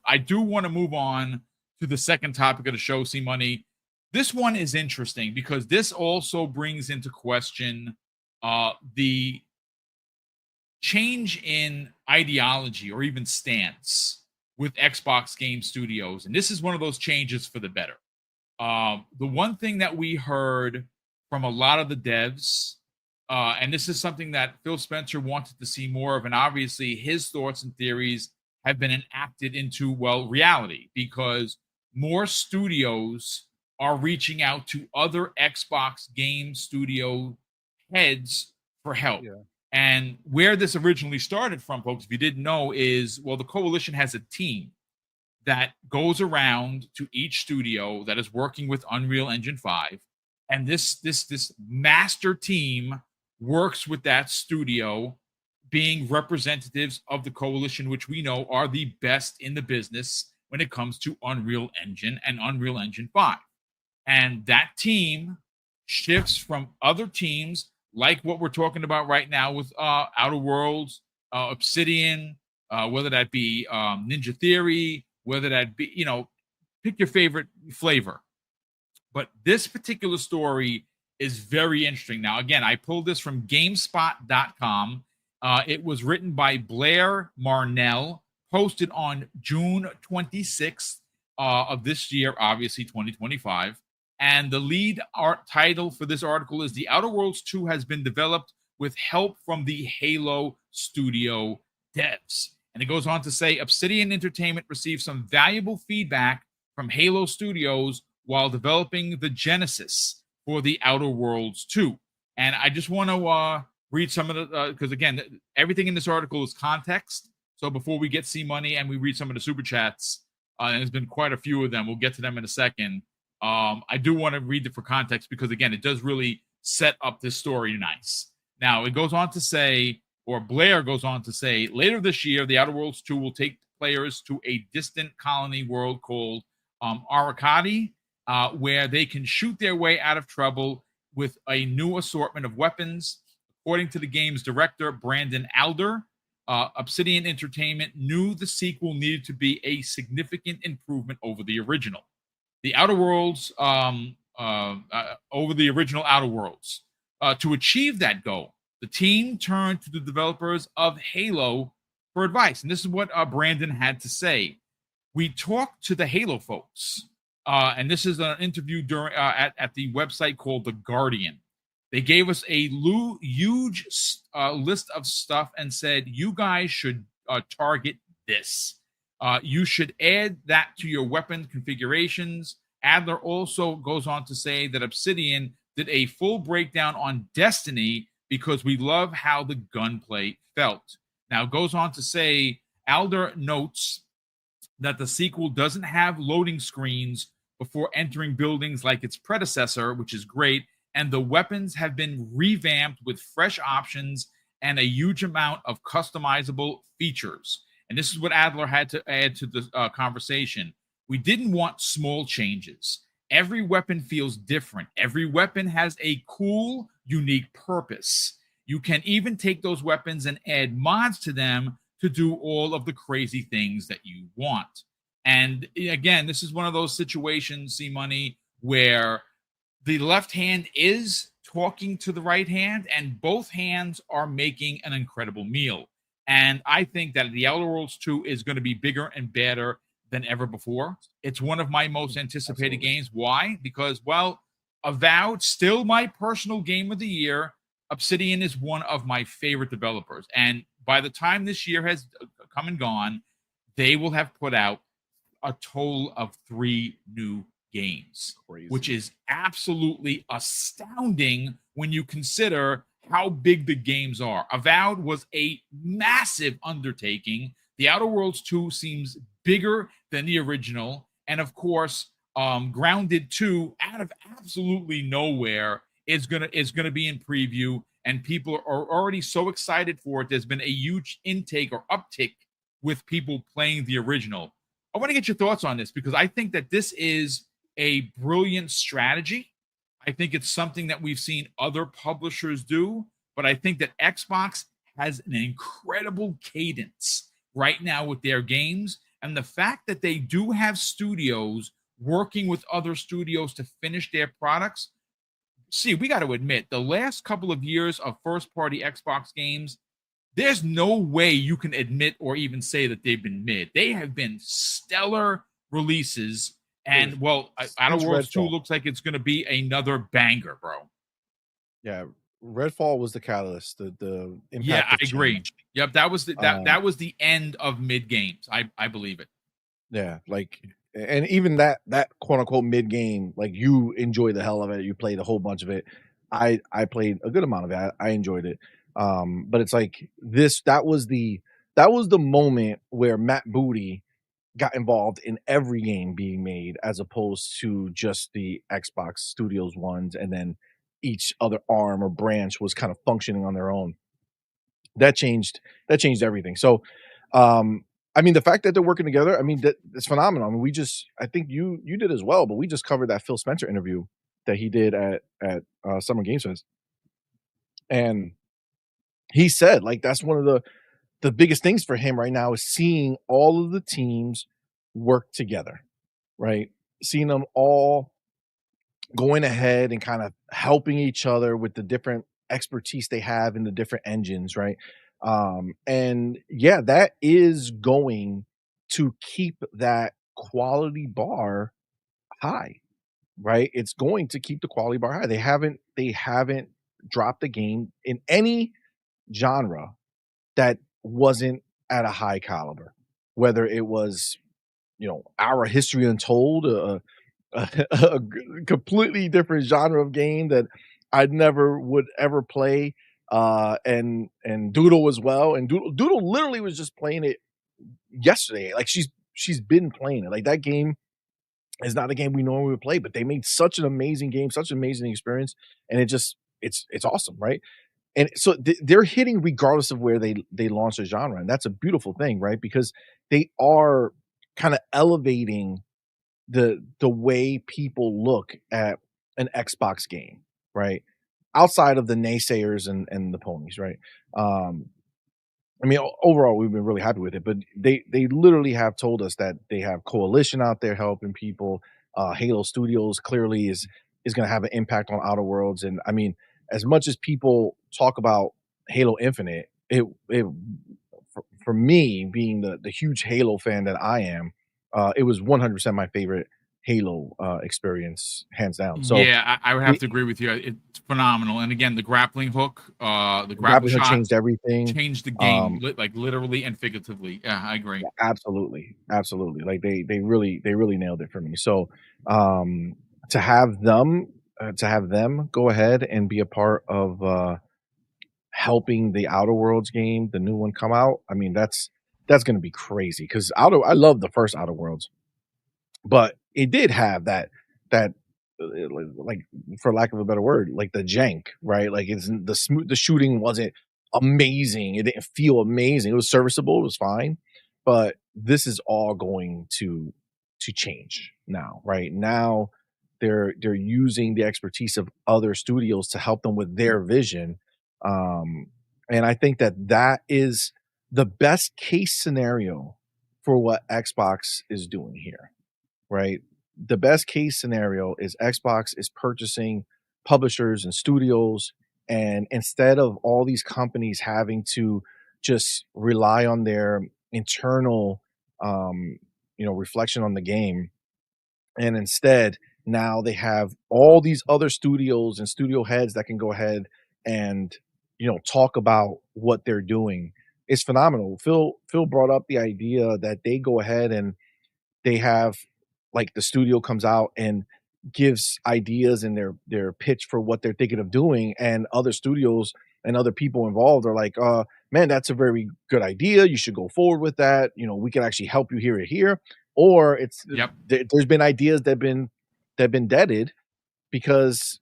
I do want to move on to the second topic of the show, C Money. This one is interesting because this also brings into question the change in ideology or even stance with Xbox Game Studios. And this is one of those changes for the better. The one thing that we heard from a lot of the devs, and this is something that Phil Spencer wanted to see more of, and obviously his thoughts and theories have been enacted into, well, reality, because more studios are reaching out to other Xbox Game Studio heads for help. Yeah. And where this originally started from, folks, if you didn't know, is, well, the coalition has a team that goes around to each studio that is working with Unreal Engine 5, and this master team works with that studio, being representatives of the coalition, which we know are the best in the business when it comes to Unreal Engine and Unreal Engine 5. And that team shifts from other teams, like what we're talking about right now with Outer Worlds, Obsidian, whether that be Ninja Theory, whether that be, pick your favorite flavor. But this particular story is very interesting. Now, again, I pulled this from GameSpot.com. It was written by Blair Marnell, posted on June 26th of this year, obviously 2025. And the lead art title for this article is The Outer Worlds 2 has been developed with help from the Halo Studio devs. And it goes on to say, Obsidian Entertainment received some valuable feedback from Halo Studios while developing the Genesis for The Outer Worlds 2. And I just want to read some of the, because again, everything in this article is context. So before we get C Money and we read some of the super chats, and there's been quite a few of them, we'll get to them in a second. I do want to read it for context because, again, it does really set up this story nice. Now, it goes on to say, or Blair goes on to say, later this year, The Outer Worlds 2 will take players to a distant colony world called Arakati, where they can shoot their way out of trouble with a new assortment of weapons. According to the game's director, Brandon Alder, Obsidian Entertainment knew the sequel needed to be a significant improvement over the original. The Outer Worlds, over the original Outer Worlds. To achieve that goal, the team turned to the developers of Halo for advice. And this is what Brandon had to say. We talked to the Halo folks, and this is an interview during at the website called The Guardian. They gave us a huge list of stuff and said, you guys should target this. You should add that to your weapon configurations. Adler also goes on to say that Obsidian did a full breakdown on Destiny because we love how the gunplay felt. Now, goes on to say, Adler notes that the sequel doesn't have loading screens before entering buildings like its predecessor, which is great, and the weapons have been revamped with fresh options and a huge amount of customizable features. And this is what Adler had to add to the conversation. We didn't want small changes. Every weapon feels different. Every weapon has a cool, unique purpose. You can even take those weapons and add mods to them to do all of the crazy things that you want. And again, this is one of those situations, C Money, where the left hand is talking to the right hand, and both hands are making an incredible meal. And I think that The Outer Worlds 2 is going to be bigger and better than ever before. It's one of my most anticipated games. Why? Because, well, Avowed, still my personal game of the year. Obsidian is one of my favorite developers. And by the time this year has come and gone, they will have put out a total of 3 new games, which is absolutely astounding when you consider how big the games are. Avowed was a massive undertaking. The Outer Worlds 2 seems bigger than the original. And of course, Grounded 2, out of absolutely nowhere, is gonna be in preview, and people are already so excited for it. There's been a huge intake or uptick with people playing the original. I want to get your thoughts on this because I think that this is a brilliant strategy. I think it's something that we've seen other publishers do, but I think that Xbox has an incredible cadence right now with their games, And the fact that they do have studios working with other studios to finish their products. See, we got to admit, the last couple of years of first party Xbox games, there's no way you can admit or even say that they've been mid. They have been stellar releases. And, well, Outer Worlds 2 looks like it's going to be another banger, bro. Yeah, Redfall was the catalyst. The impact. Yeah, I agree. Yep, that was that was the end of mid games. I believe it. Yeah, like, and even that quote unquote mid game, like, you enjoy the hell of it. You played a whole bunch of it. I played a good amount of it. I enjoyed it. But it's like that was the moment where Matt Booty got involved in every game being made, as opposed to just the Xbox Studios ones, and then each other arm or branch was kind of functioning on their own. That changed everything. So I mean, the fact that they're working together, I mean, it's phenomenal. I mean, I think you did as well, but we just covered that Phil Spencer interview that he did at Summer Games Fest, and he said, like, that's one of the biggest things for him right now is seeing all of the teams work together, right? Seeing them all going ahead and kind of helping each other with the different expertise they have in the different engines, right? And yeah, that is going to keep that quality bar high, right? It's going to keep the quality bar high. They haven't dropped a game in any genre that wasn't at a high caliber, whether it was, Our History Untold, a completely different genre of game that I'd never would ever play, and Doodle as well. And Doodle literally was just playing it yesterday. Like, she's been playing it. Like, that game is not a game we normally would play, but they made such an amazing game, such an amazing experience, and it's awesome, right? And so they're hitting regardless of where they launch a genre, and that's a beautiful thing, right? Because they are kind of elevating the way people look at an Xbox game, right? Outside of the naysayers and the ponies, right? I mean, overall, we've been really happy with it, but they literally have told us that they have Coalition out there helping people. Halo Studios clearly is going to have an impact on Outer Worlds, and I mean, as much as people talk about Halo Infinite, it for me, being the huge Halo fan that I am, it was 100% my favorite Halo experience, hands down. So yeah, I would have to agree with you. It's phenomenal. And again, the grappling hook, the grapple hook shot changed everything, changed the game, like literally and figuratively. Yeah, I agree. Absolutely. Like, they really nailed it for me. So to have them go ahead and be a part of helping the Outer Worlds game, the new one, come out, I mean, that's going to be crazy, because I love the first Outer Worlds, but it did have that like, for lack of a better word, like the jank, right? Like, it's the shooting wasn't amazing. It didn't feel amazing. It was serviceable. It was fine, but this is all going to change now, right? Now they're using the expertise of other studios to help them with their vision. And I think that is the best case scenario for what Xbox is doing here, right? The best case scenario is Xbox is purchasing publishers and studios, and instead of all these companies having to just rely on their internal reflection on the game, and instead now they have all these other studios and studio heads that can go ahead and talk about what they're doing. It's phenomenal. Phil brought up the idea that they go ahead and they have, like, the studio comes out and gives ideas in their pitch for what they're thinking of doing, and other studios and other people involved are like, man, that's a very good idea, you should go forward with that, we can actually help you here. Or it's there's been ideas that have been deaded because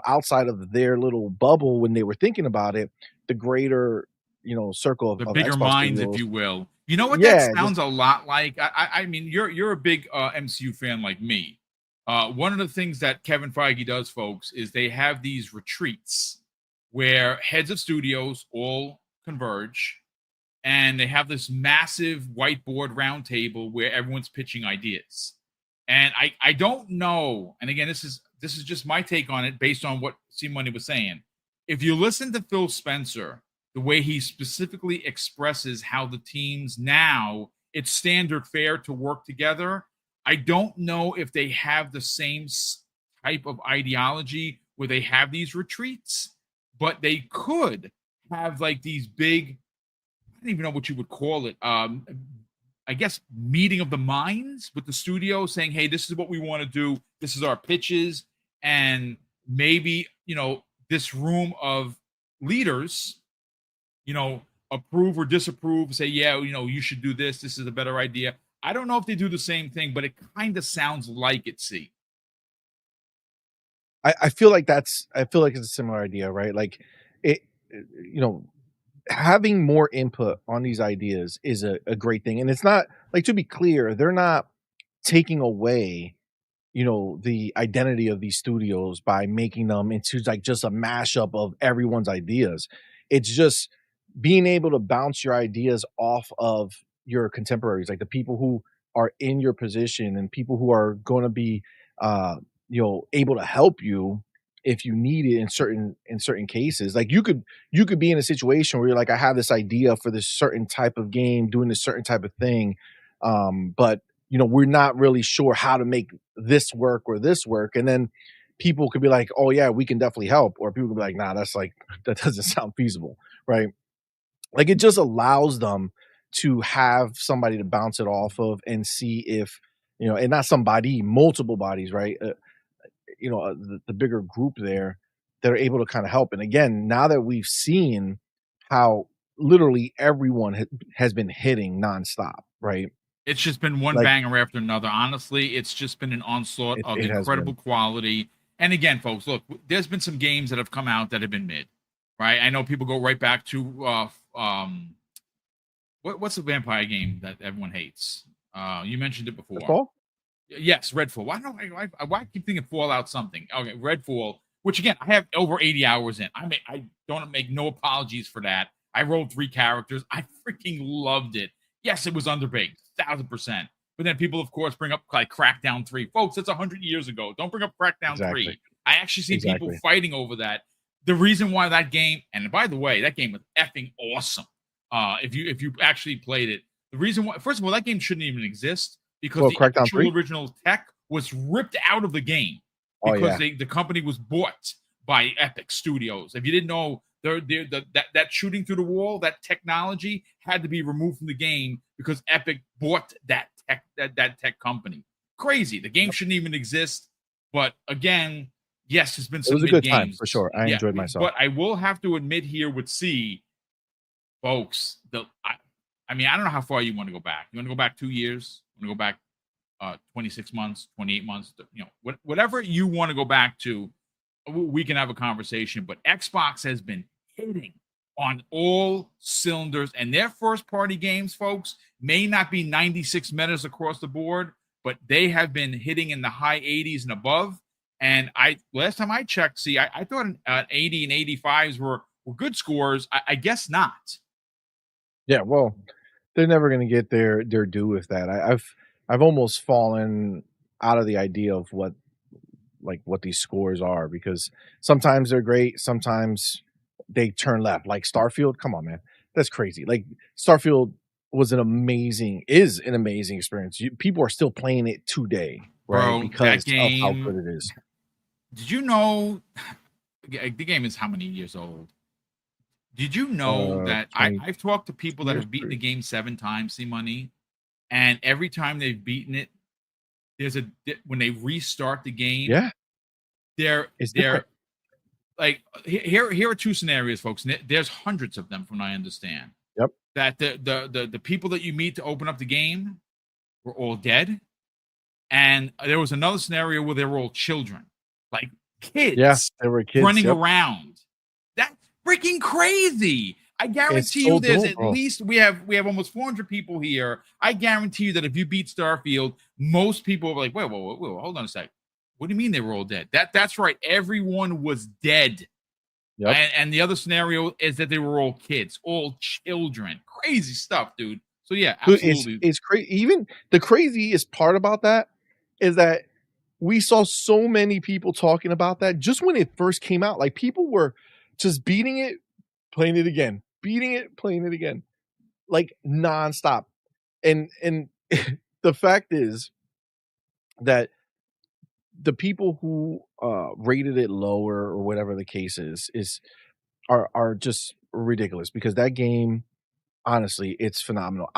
outside of their little bubble, when they were thinking about it, the greater circle of bigger Xbox minds, studios, if you will. You know what that sounds a lot like? I mean, you're a big MCU fan like me. One of the things that Kevin Feige does, folks, is they have these retreats where heads of studios all converge, and they have this massive whiteboard round table where everyone's pitching ideas. And I don't know. And again, this is just my take on it based on what C Money was saying. If you listen to Phil Spencer, the way he specifically expresses how the teams now it's standard fare to work together, I don't know if they have the same type of ideology where they have these retreats, but they could have like these big, I don't even know what you would call it. I guess meeting of the minds with the studio saying, hey, this is what we want to do. This is our pitches. And maybe, this room of leaders, approve or disapprove, say, yeah, you should do this. This is a better idea. I don't know if they do the same thing, but it kind of sounds like it, see. I feel like it's a similar idea, right? Like it, having more input on these ideas is a great thing. And it's not like, to be clear, they're not taking away, the identity of these studios by making them into like just a mashup of everyone's ideas. It's just being able to bounce your ideas off of your contemporaries, like the people who are in your position and people who are going to be, able to help you if you need it in certain cases. Like you could be in a situation where you're like, I have this idea for this certain type of game, doing this certain type of thing, but we're not really sure how to make this work or this work. And then people could be like, oh yeah, we can definitely help. Or people could be like, nah, that doesn't sound feasible. Right. Like it just allows them to have somebody to bounce it off of and see if, and not somebody, multiple bodies, right? The bigger group there that are able to kind of help. And again, now that we've seen how literally everyone has been hitting nonstop, right? It's just been one Like banger after another. Honestly, it's just been an onslaught of it has incredible been. quality. And again, folks, look, there's been some games that have come out that have been mid, right? I know people go right back to what's the vampire game that everyone hates? You mentioned it That's before. all. Yes, Redfall. Why I keep thinking Fallout something? Okay, Redfall. Which again, I have over 80 hours in. I don't make no apologies for that. I rolled 3 characters. I freaking loved it. Yes, it was underbaked, 1,000%. But then people, of course, bring up like Crackdown 3. Folks, that's 100 years ago. Don't bring up Crackdown Exactly. 3. I actually see people Exactly. fighting over that. The reason why that game, and by the way, that game was effing awesome. If you actually played it, the reason why, first of all, that game shouldn't even exist because Well, the Crackdown actual 3. original tech was ripped out of the game Oh because yeah. the company was bought by Epic Studios. If you didn't know, that shooting through the wall, that technology had to be removed from the game because Epic bought that tech company. Crazy. The game shouldn't even exist. But again, yes, there's been It was some a mid good time games. for sure. I Yeah, enjoyed myself. but I will have to admit here with C, folks, I mean, I don't know how far you want to go back. You want to go back 2 years? You want to go back 26 months, 28 months, whatever you want to go back to, we can have a conversation. But Xbox has been hitting on all cylinders, and their first party games, folks, may not be 96 metas across the board, but they have been hitting in the high 80s and above. And last time I checked, see, I thought 80 and 85s were good scores. I guess not. Yeah, well, they're never gonna get their due with that. I've almost fallen out of the idea of what these scores are, because sometimes they're great, sometimes they turn left. Like Starfield, come on, man, that's crazy. Like Starfield is an amazing experience. People are still playing it today, right? Bro, that Because of how game, good it is. did you know the game is how many years old? Did you know that I've talked to 22 people that years, have beaten the 3. game 7 times, see money, and every time they've beaten it, when they restart the game, Yeah, it's they're different. like here are 2 scenarios, folks. And there's hundreds of them, from what I understand. Yep. That the people that you meet to open up the game were all dead, and there was another scenario where they were all children, like Yeah, kids they were kids. running Yep. around. That's freaking crazy. I It's guarantee you so there's dope, at bro. least we have almost 400 people here. I guarantee you that if you beat Starfield, most people are like, wait, hold on a sec. What do you mean they were all dead? That's right. Everyone was dead. Yep. And the other scenario is that they were all kids, all children. Crazy stuff, dude. So yeah, Dude, absolutely. it's crazy. Even the craziest part about that is that we saw so many people talking about that just when it first came out. Like people were just beating it, playing it again, beating it, playing it again, like nonstop. And the fact is that the people who rated it lower or whatever the case is are just ridiculous because that game, honestly, it's phenomenal.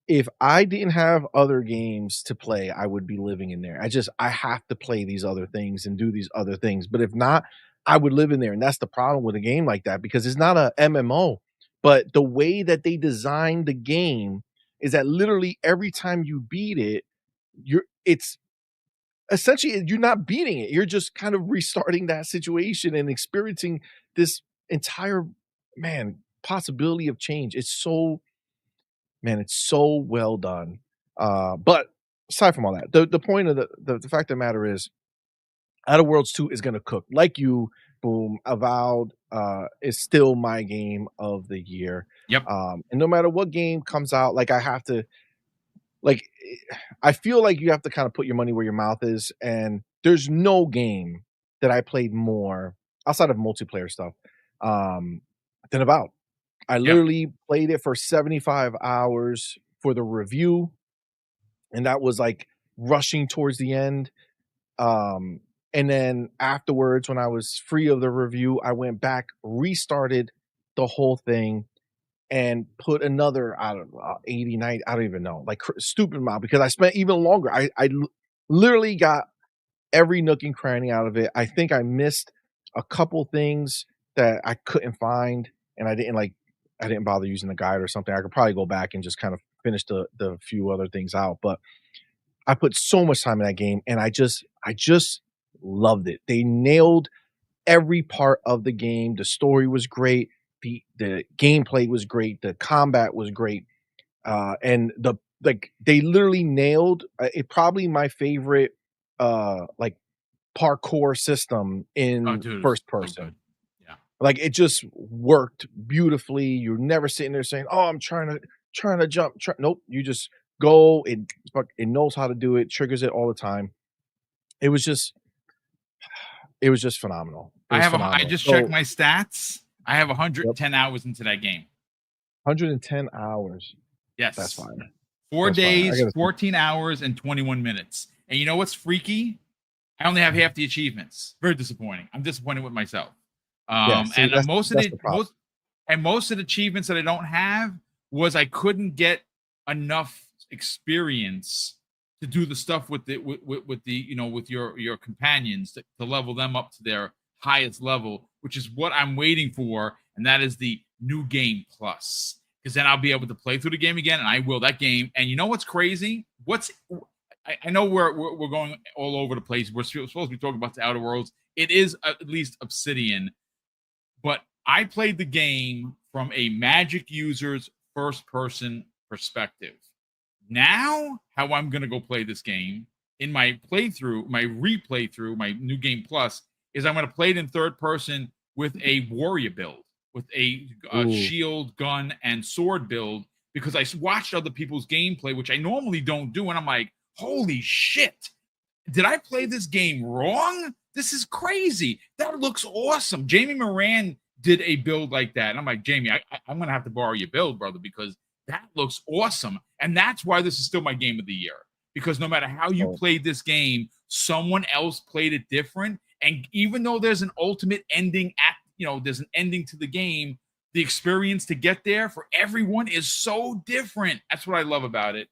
If I didn't have other games to play, I would be living in there. I have to play these other things and do these other things. But if not, I would live in there. And that's the problem with a game like that because it's not a MMO. But the way that they designed the game is that literally every time you beat it, it's essentially you're not beating it. You're just kind of restarting that situation and experiencing this entire possibility of change. It's so well done. But aside from all that, the point of the fact of the matter is, Outer Worlds 2 is gonna cook. Like you, Boom, Avowed is still my game of the year. Yep. And no matter what game comes out, like I have to like I feel like you have to kind of put your money where your mouth is. And there's no game that I played more outside of multiplayer stuff than Avowed. I Yep. literally played it for 75 hours for the review, and that was like rushing towards the end. Um, and then afterwards, when I was free of the review, I went back, restarted the whole thing, and put another, I don't know, 80, 90, I don't even know, like stupid amount because I spent even longer. Literally got every nook and cranny out of it. I think I missed a couple things that I couldn't find, and I didn't bother using the guide or something. I could probably go back and just kind of finish the few other things out. But I put so much time in that game, and I just loved it. They nailed every part of the game. The story was great. The gameplay was great. The combat was great. And they literally nailed it. Probably my favorite like parkour system Oh, in dude, it's first so good. person. Yeah. Like it just worked beautifully. You're never sitting there saying, "Oh, I'm trying to jump." Nope, you just go. It knows how to do it. Triggers it all the time. It was just it was just phenomenal. It was I phenomenal. just checked So, my stats. I have yep, 110 hours into that game. 110 hours. That's Yes. fine. 4 days, I gotta. 14 hours, and 21 minutes. And you know what's freaky? I only have half the achievements. Very disappointing. I'm disappointed with myself. Yeah. See, And most of that's the the problem. most of the achievements that I don't have was I couldn't get enough experience to do the stuff with with the with your companions to level them up to their highest level, which is what I'm waiting for, and that is the new game plus. Because then I'll be able to play through the game again, and I will that game. And you know what's crazy? I know we're going all over the place. We're supposed to be talking about the Outer Worlds. It is at least Obsidian, but I played the game from a Magic user's first person perspective. Now, how I'm going to go play this game in my playthrough, my replay through, my new game plus, is I'm going to play it in third person with a warrior build, with a Ooh. shield, gun, and sword build, because I watched other people's gameplay, which I normally don't do. And I'm like, holy shit, did I play this game wrong? This is crazy. That looks awesome. Jamie Moran did a build like that. And I'm like, Jamie, I'm going to have to borrow your build, brother, because that looks awesome. And that's why this is still my game of the year. Because no matter how you Oh, played this game, someone else played it different. And even though there's an ultimate ending there's an ending to the game, the experience to get there for everyone is so different. That's what I love about it.